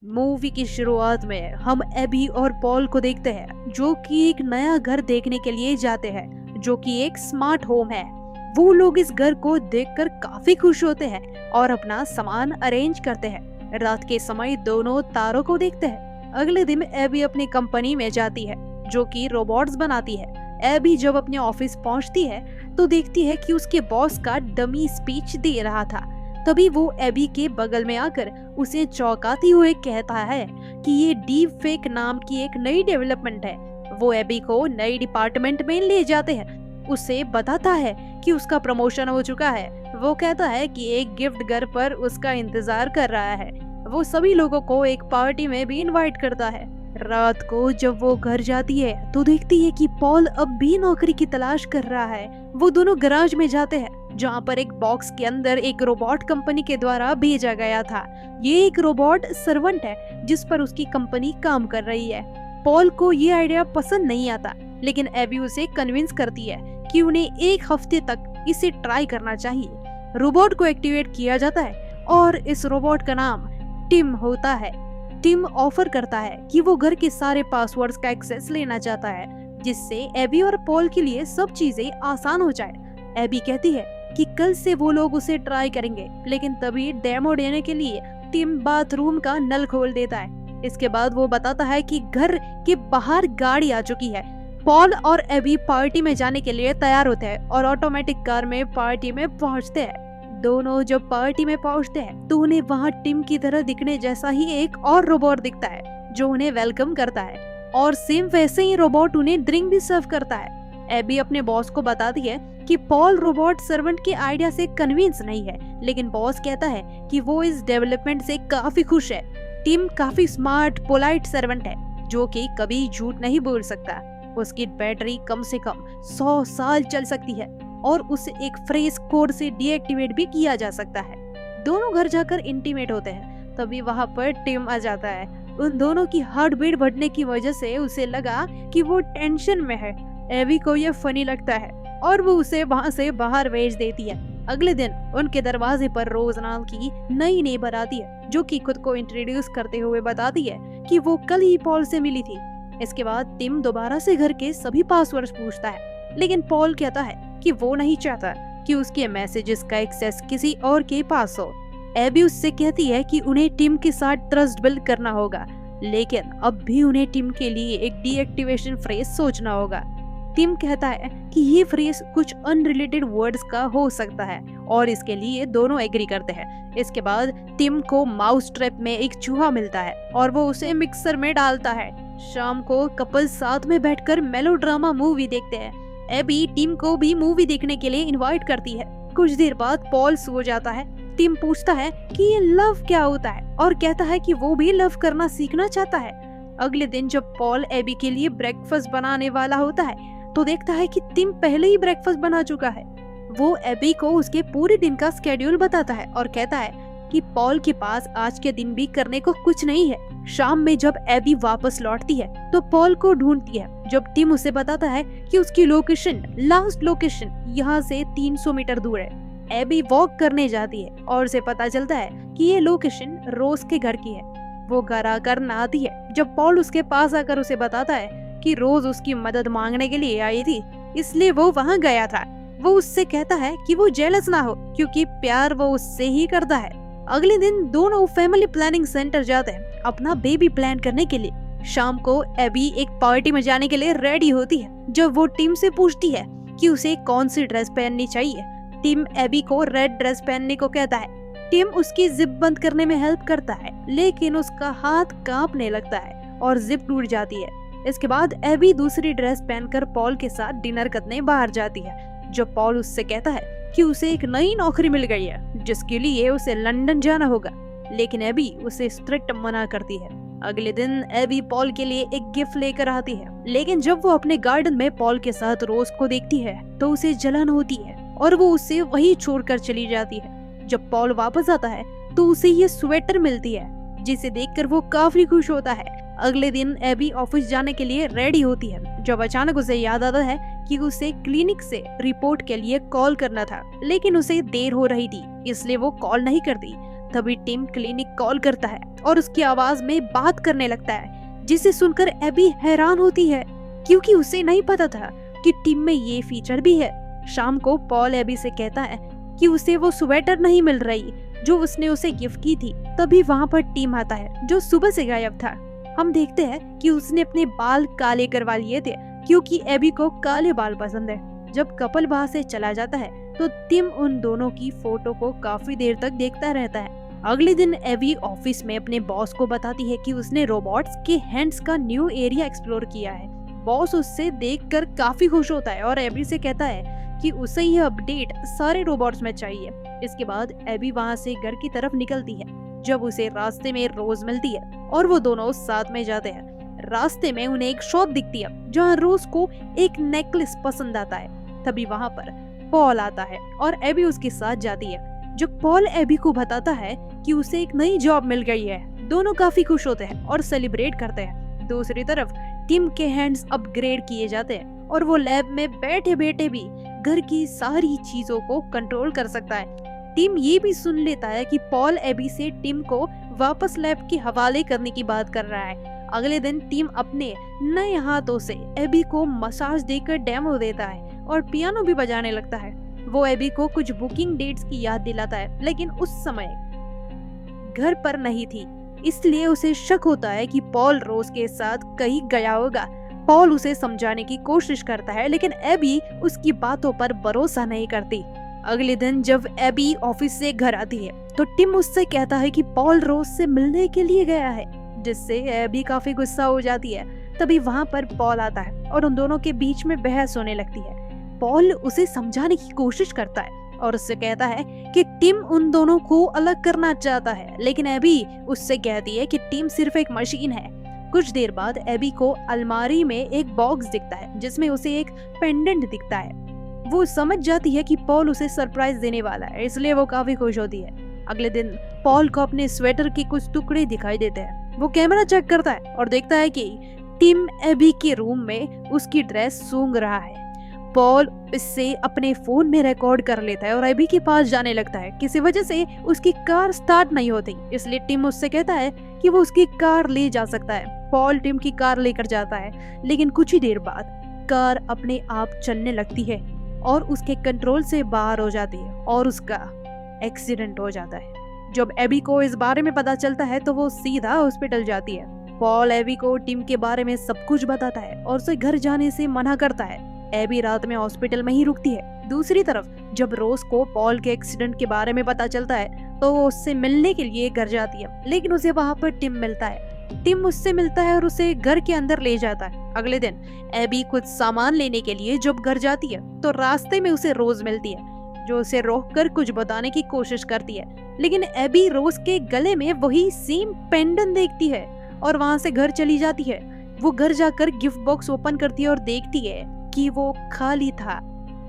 Movie की शुरुआत में हम एबी और पॉल को देखते हैं जो कि एक नया घर देखने के लिए जाते हैं जो कि एक स्मार्ट होम है। वो लोग इस घर को देखकर काफी खुश होते हैं और अपना सामान अरेंज करते हैं। रात के समय दोनों तारों को देखते हैं। अगले दिन एबी अपनी कंपनी में जाती है जो कि रोबोट्स बनाती है। एबी जब अपने ऑफिस पहुंचती है तो देखती है कि उसके बॉस का डमी स्पीच दे रहा था। तभी वो एबी के बगल में आकर उसे चौंकाते हुए कहता है कि ये डीप फेक नाम की एक नई डेवलपमेंट है। वो एबी को नई डिपार्टमेंट में ले जाते हैं। उसे बताता है कि उसका प्रमोशन हो चुका है। वो कहता है कि एक गिफ्ट घर पर उसका इंतजार कर रहा है। वो सभी लोगों को एक पार्टी में भी इनवाइट करता है। रात को जब वो घर जाती है तो देखती है कि पॉल अब भी नौकरी की तलाश कर रहा है। वो दोनों गैराज में जाते हैं जहाँ पर एक बॉक्स के अंदर एक रोबोट कंपनी के द्वारा भेजा गया था। ये एक रोबोट सर्वेंट है जिस पर उसकी कंपनी काम कर रही है। पॉल को ये आइडिया पसंद नहीं आता, लेकिन एबी उसे कन्विंस करती है कि उन्हें एक हफ्ते तक इसे ट्राई करना चाहिए। रोबोट को एक्टिवेट किया जाता है और इस रोबोट का नाम टिम होता है। टिम ऑफर करता है कि वो घर के सारे पासवर्ड्स का एक्सेस लेना चाहता है जिससे एबी और पॉल के लिए सब चीजें आसान हो जाए। एबी कहती है कि कल से वो लोग उसे ट्राई करेंगे, लेकिन तभी डेमो देने के लिए टिम बाथरूम का नल खोल देता है। इसके बाद वो बताता है कि घर के बाहर गाड़ी आ चुकी है। पॉल और एबी पार्टी में जाने के लिए तैयार होते हैं और ऑटोमेटिक कार में पार्टी में पहुंचते हैं। दोनों जब पार्टी में पहुंचते हैं तो उन्हें वहां टिम की तरह दिखने जैसा ही एक और रोबोट दिखता है जो उन्हें वेलकम करता है और सेम वैसे ही रोबोट उन्हें ड्रिंक भी सर्व करता है। एबी अपने बॉस को बताती है कि पॉल रोबोट सर्वेंट के आइडिया से कन्विंस नहीं है, लेकिन बॉस कहता है कि वो इस डेवलपमेंट से काफी खुश है। टिम काफी स्मार्ट पोलाइट सर्वेंट है जो कि कभी झूठ नहीं बोल सकता। उसकी बैटरी कम से कम 100 साल चल सकती है और उसे एक फ्रेज कोड से डीएक्टिवेट भी किया जा सकता है। दोनों घर जाकर इंटीमेट होते हैं। तभी वहाँ पर टिम आ जाता है। उन दोनों की हार्ट बीट बढ़ने की वजह से उसे लगा कि वो टेंशन में है। एबी को ये फनी लगता है और वो उसे वहाँ से बाहर भेज देती है। अगले दिन उनके दरवाजे पर रोज नाम की नई नेबर आती है जो कि खुद को इंट्रोड्यूस करते हुए बताती है कि वो कल ही पॉल से मिली थी। इसके बाद टिम दोबारा से घर के सभी पासवर्ड्स पूछता है, लेकिन पॉल कहता है कि वो नहीं चाहता कि उसके मैसेजेस का एक्सेस किसी और के पास हो। एबी उससे कहती है कि उन्हें टिम के साथ ट्रस्ट बिल्ड करना होगा, लेकिन अब भी उन्हें टिम के लिए एक डीएक्टिवेशन फ्रेज सोचना होगा। टिम कहता है कि ये फ्रेज कुछ अनरिलेटेड वर्ड्स का हो सकता है और इसके लिए दोनों एग्री करते हैं। इसके बाद टिम को माउस ट्रैप में एक चूहा मिलता है और वो उसे मिक्सर में डालता है। शाम को कपल साथ में बैठकर मेलोड्रामा मूवी देखते हैं। एबी टिम को भी मूवी देखने के लिए इनवाइट करती है। कुछ देर बाद पॉल सो जाता है। टिम पूछता है कि ये लव क्या होता है और कहता है कि वो भी लव करना सीखना चाहता है। अगले दिन जब पॉल एबी के लिए ब्रेकफास्ट बनाने वाला होता है तो देखता है कि टिम पहले ही ब्रेकफास्ट बना चुका है। वो एबी को उसके पूरे दिन का स्केड्यूल बताता है और कहता है कि पॉल के पास आज के दिन भी करने को कुछ नहीं है। शाम में जब एबी वापस लौटती है तो पॉल को ढूंढती है। जब टिम उसे बताता है कि उसकी लोकेशन लास्ट लोकेशन यहाँ से 300 मीटर दूर है। एबी वॉक करने जाती है और उसे पता चलता है कि ये लोकेशन रोज के घर की है। वो घर आकर नहाती है। जब पॉल उसके पास आकर उसे बताता है कि रोज उसकी मदद मांगने के लिए आई थी, इसलिए वो वहाँ गया था। वो उससे कहता है कि वो जेलस ना हो क्योंकि प्यार वो उससे ही करता है। अगले दिन दोनों फैमिली प्लानिंग सेंटर जाते हैं अपना बेबी प्लान करने के लिए। शाम को एबी एक पार्टी में जाने के लिए रेडी होती है। जब वो टिम से पूछती है कि उसे कौन सी ड्रेस पहननी चाहिए, टिम एबी को रेड ड्रेस पहनने को कहता है। टिम उसकी जिप बंद करने में हेल्प करता है, लेकिन उसका हाथ कांपने लगता है और जिप टूट जाती है। इसके बाद एबी दूसरी ड्रेस पहनकर पॉल के साथ डिनर करने बाहर जाती है। जब पॉल उससे कहता है कि उसे एक नई नौकरी मिल गई है जिसके लिए उसे लंदन जाना होगा, लेकिन एबी उसे स्ट्रिक्ट मना करती है। अगले दिन एबी पॉल के लिए एक गिफ्ट लेकर आती है, लेकिन जब वो अपने गार्डन में पॉल के साथ रोज को देखती है तो उसे जलन होती है और वो उसे वहीं छोड़कर चली जाती है। जब पॉल वापस आता है तो उसे ये स्वेटर मिलती है जिसे देखकर वो काफी खुश होता है। अगले दिन एबी ऑफिस जाने के लिए रेडी होती है जब अचानक उसे याद आता है कि उसे क्लिनिक से रिपोर्ट के लिए कॉल करना था, लेकिन उसे देर हो रही थी इसलिए वो कॉल नहीं करती। तभी टिम क्लिनिक कॉल करता है और उसकी आवाज में बात करने लगता है, जिसे सुनकर एबी हैरान होती है क्योंकि उसे नहीं पता था कि टिम में ये फीचर भी है। शाम को पॉल एबी से कहता है कि उसे वो स्वेटर नहीं मिल रही जो उसने उसे गिफ्ट की थी। तभी वहाँ पर टिम आता है जो सुबह से गायब था। हम देखते हैं कि उसने अपने बाल काले करवा लिए थे क्योंकि एबी को काले बाल पसंद है। जब कपल वहाँ से चला जाता है तो टिम उन दोनों की फोटो को काफी देर तक देखता रहता है। अगले दिन एबी ऑफिस में अपने बॉस को बताती है कि उसने रोबोट्स के हैंड्स का न्यू एरिया एक्सप्लोर किया है। बॉस उससे देखकर काफी खुश होता है और एबी से कहता है कि उसे यह अपडेट सारे रोबोट्स में चाहिए। इसके बाद एबी वहाँ से घर की तरफ निकलती है जब उसे रास्ते में रोज मिलती है और वो दोनों साथ में जाते हैं। रास्ते में उन्हें एक शॉप दिखती है जहाँ रोज को एक नेकलेस पसंद आता है। तभी वहाँ पर पॉल आता है और एबी उसके साथ जाती है। जब पॉल एबी को बताता है कि उसे एक नई जॉब मिल गई है, दोनों काफी खुश होते हैं और सेलिब्रेट करते हैं। दूसरी तरफ टिम के हैंड्स अपग्रेड किए जाते हैं और वो लैब में बैठे बैठे भी घर की सारी चीजों को कंट्रोल कर सकता है। टिम ये भी सुन लेता है कि पॉल एबी से टिम को वापस लैब के हवाले करने की बात कर रहा है। अगले दिन टिम अपने नए हाथों से एबी को मसाज देकर डेमो देता है और पियानो भी बजाने लगता है। वो एबी को कुछ बुकिंग डेट्स की याद दिलाता है, लेकिन उस समय घर पर नहीं थी, इसलिए उसे शक होता है कि पॉल रोज के साथ कहीं गया होगा। पॉल उसे समझाने की कोशिश करता है, लेकिन एबी उसकी बातों पर भरोसा नहीं करती। अगले दिन जब एबी ऑफिस से घर आती है तो टिम उससे कहता है कि पॉल रोज से मिलने के लिए गया है, जिससे एबी काफी गुस्सा हो जाती है। तभी वहाँ पर पॉल आता है और उन दोनों के बीच में बहस होने लगती है। पॉल उसे समझाने की कोशिश करता है और उससे कहता है कि टिम उन दोनों को अलग करना चाहता है, लेकिन एबी उससे कहती है कि टिम सिर्फ एक मशीन है। कुछ देर बाद एबी को अलमारी में एक बॉक्स दिखता है जिसमें उसे एक पेंडेंट दिखता है। वो समझ जाती है कि पॉल उसे सरप्राइज देने वाला है, इसलिए वो काफी खुश होती है। अगले दिन पॉल को अपने स्वेटर के कुछ टुकड़े दिखाई देते हैं। वो कैमरा चेक करता है और देखता है कि टिम एबी के रूम में उसकी ड्रेस सूंघ रहा है। पॉल इससे अपने फोन में रिकॉर्ड कर लेता है और एबी के पास जाने लगता है। किसी वजह से उसकी कार स्टार्ट नहीं होती, इसलिए टिम उससे कहता है कि वो उसकी कार ले जा सकता है। पॉल टिम की कार लेकर जाता है, लेकिन कुछ ही देर बाद कार अपने आप चलने लगती है और उसके कंट्रोल से बाहर हो जाती है और उसका एक्सीडेंट हो जाता है। जब एबी को इस बारे में पता चलता है तो वो सीधा हॉस्पिटल जाती है। पॉल एबी को टिम के बारे में सब कुछ बताता है और उसे घर जाने से मना करता है। एबी रात में हॉस्पिटल में ही रुकती है। दूसरी तरफ जब रोज को पॉल के एक्सीडेंट के बारे में पता चलता है तो वो उससे मिलने के लिए घर जाती है, लेकिन उसे वहाँ पर टिम मिलता है। टिम उससे मिलता है और उसे घर के अंदर ले जाता है। अगले दिन एबी कुछ सामान लेने के लिए जब घर जाती है तो रास्ते में उसे रोज मिलती है, जो उसे रोककर कुछ बताने की कोशिश करती है, लेकिन एबी रोज के गले में वही सेम पेंडेंट देखती है और वहाँ से घर चली जाती है। वो घर जाकर गिफ्ट बॉक्स ओपन करती है और देखती है कि वो खाली था।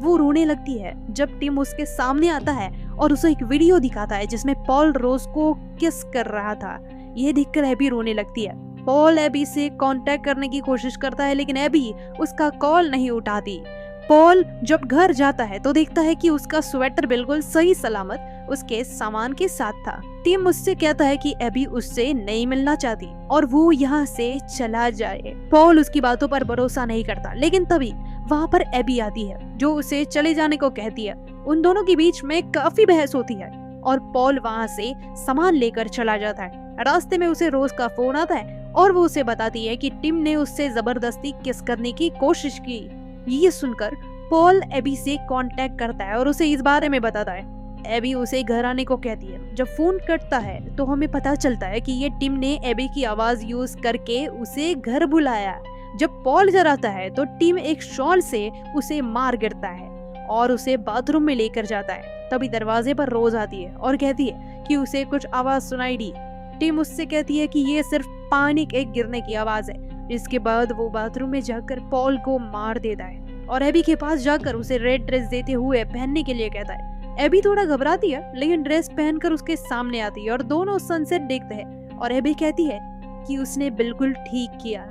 वो रोने लगती है जब टिम उसके सामने आता है और उसे एक वीडियो दिखाता है जिसमें पॉल रोज को किस कर रहा था। ये देखकर एबी रोने लगती है। पॉल एबी से कांटेक्ट करने की कोशिश करता है, लेकिन एबी उसका कॉल नहीं उठाती। पॉल जब घर जाता है तो देखता है कि उसका स्वेटर बिल्कुल सही सलामत उसके सामान के साथ था। टिम उससे कहता है कि एबी उससे नहीं मिलना चाहती और वो यहाँ से चला जाए। पॉल उसकी बातों पर भरोसा नहीं करता, लेकिन तभी वहाँ पर एबी आती है जो उसे चले जाने को कहती है। उन दोनों के बीच में काफी बहस होती है और पॉल वहाँ से सामान लेकर चला जाता है। रास्ते में उसे रोज का फोन आता है और वो उसे बताती है कि टिम ने उससे जबरदस्ती किस करने की कोशिश की। ये सुनकर पॉल एबी से कांटेक्ट करता है और उसे इस बारे में बताता है। एबी उसे घर आने को कहती है। जब फोन कटता है तो हमें पता चलता है कि ये टिम ने एबी की आवाज यूज करके उसे घर बुलाया। जब पॉल घर आता है तो टिम एक शॉल से उसे मार गिरता है और उसे बाथरूम में लेकर जाता है। तभी दरवाजे पर रोज आती है और कहती है कि उसे कुछ आवाज सुनाई दी। टिम उससे कहती है कि ये सिर्फ पानी के गिरने की आवाज है। इसके बाद वो बाथरूम में जाकर पॉल को मार देता है और एबी के पास जाकर उसे रेड ड्रेस देते हुए पहनने के लिए कहता है। एबी थोड़ा घबराती है, लेकिन ड्रेस पहनकर उसके सामने आती है और दोनों सनसेट देखते हैं और एबी कहती है कि उसने बिल्कुल ठीक किया।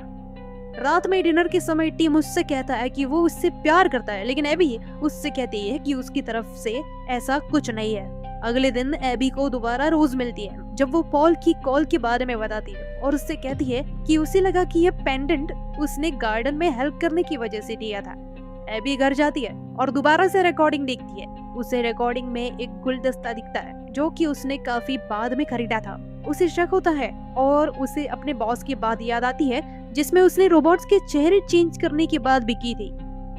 रात में डिनर के समय टिम उससे कहता है कि वो उससे प्यार करता है, लेकिन एबी उससे कहती है कि उसकी तरफ से ऐसा कुछ नहीं है। अगले दिन एबी को दोबारा रोज मिलती है जब वो पॉल की कॉल के बारे में बताती है और उससे कहती है कि उसे लगा कि यह पेंडेंट उसने गार्डन में हेल्प करने की वजह से दिया था। एबी घर जाती है और दोबारा से रिकॉर्डिंग देखती है। उसे रिकॉर्डिंग में एक गुलदस्ता दिखता है जो कि उसने काफी बाद में खरीदा था। उसे शक होता है और उसे अपने बॉस की बात याद आती है जिसमें उसने रोबोट्स के चेहरे चेंज करने की बात भी की थी।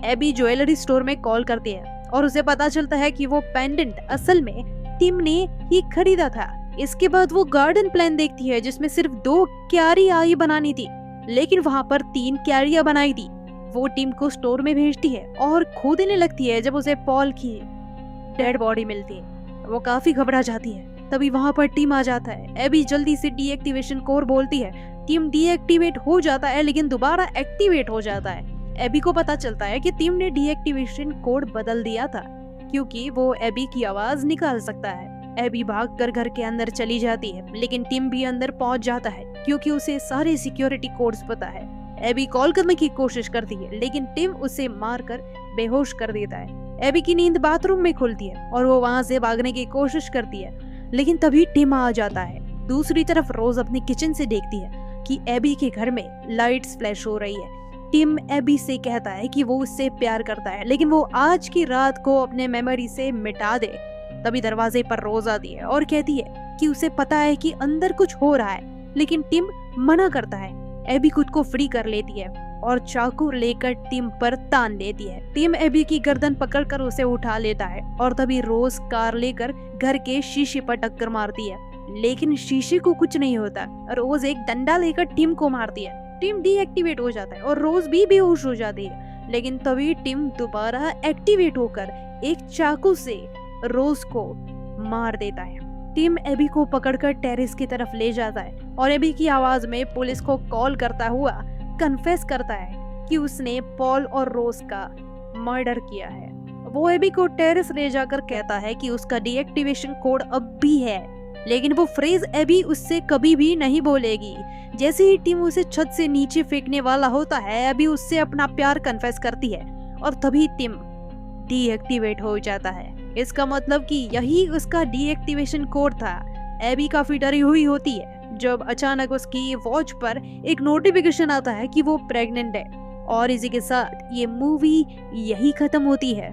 एबी ज्वेलरी स्टोर में कॉल करती है और उसे पता चलता है कि वो पेंडेंट असल में टिम ने ही खरीदा था। इसके बाद वो गार्डन प्लान देखती है जिसमें सिर्फ 2 क्यारी आई बनानी थी, लेकिन वहाँ पर 3 क्यारियां बनाई थी। वो टिम को स्टोर में भेजती है और खोदने लगती है। जब उसे पॉल की डेड बॉडी मिलती है वो काफी घबरा जाती है। तभी वहाँ पर टिम आ जाता है। एबी जल्दी से डीएक्टिवेशन कोड बोलती है। टिम डीएक्टिवेट हो जाता है लेकिन दोबारा एक्टिवेट हो जाता है। एबी को पता चलता है कि टिम ने डीएक्टिवेशन कोड बदल दिया था क्योंकि वो एबी की आवाज निकाल सकता है। एबी भागकर घर के अंदर चली जाती है लेकिन टिम भी अंदर पहुंच जाता है क्योंकि उसे सारे सिक्योरिटी कोड्स पता है। एबी कॉल करने की कोशिश करती है लेकिन टिम उसे मारकर बेहोश कर देता है। एबी की नींद बाथरूम में खुलती है और वो वहां से भागने की कोशिश करती है लेकिन तभी टिम आ जाता है। दूसरी तरफ रोज अपनी किचन से देखती है कि एबी के घर में लाइट्स फ्लैश हो रही है। टिम एबी से कहता है कि वो उससे प्यार करता है लेकिन वो आज की रात को अपने मेमोरी से मिटा दे। तभी दरवाजे पर रोज आती है और कहती है कि उसे पता है कि अंदर कुछ हो रहा है, लेकिन टिम मना करता है। एबी खुद को फ्री कर लेती है और चाकू लेकर टिम पर तान देती है। टिम एबी की गर्दन पकड़कर उसे उठा लेता है और तभी रोज कार लेकर घर के शीशे पर टक्कर मारती है, लेकिन शीशे को कुछ नहीं होता। रोज एक डंडा लेकर टिम को मारती है। टिम डीएक्टिवेट हो जाता है और रोज भी बेहोश हो जाती है, लेकिन तभी टिम दोबारा एक्टिवेट होकर एक चाकू से रोज को मार देता है। टिम एबी को पकड़कर टेरेस की तरफ ले जाता है और एबी की आवाज में पुलिस को कॉल करता हुआ कन्फेस करता है कि उसने पॉल और रोज का मर्डर किया है। वो एबी को टेरेस ले जाकर कहता है कि उसका डीएक्टिवेशन कोड अब भी है, लेकिन वो फ्रेज एबी उससे कभी भी नहीं बोलेगी। जैसे ही टिम उसे छत से नीचे फेंकने वाला होता है, एबी उससे अपना प्यार कन्फेस करती है और तभी टिम डीएक्टिवेट हो जाता है। इसका मतलब कि यही उसका डीएक्टिवेशन कोड था। एबी काफी डरी हुई होती है जब अचानक उसकी वॉच पर एक नोटिफिकेशन आता है कि वो प्रेग्नेंट है। और इसी के साथ ये मूवी यही खत्म होती है।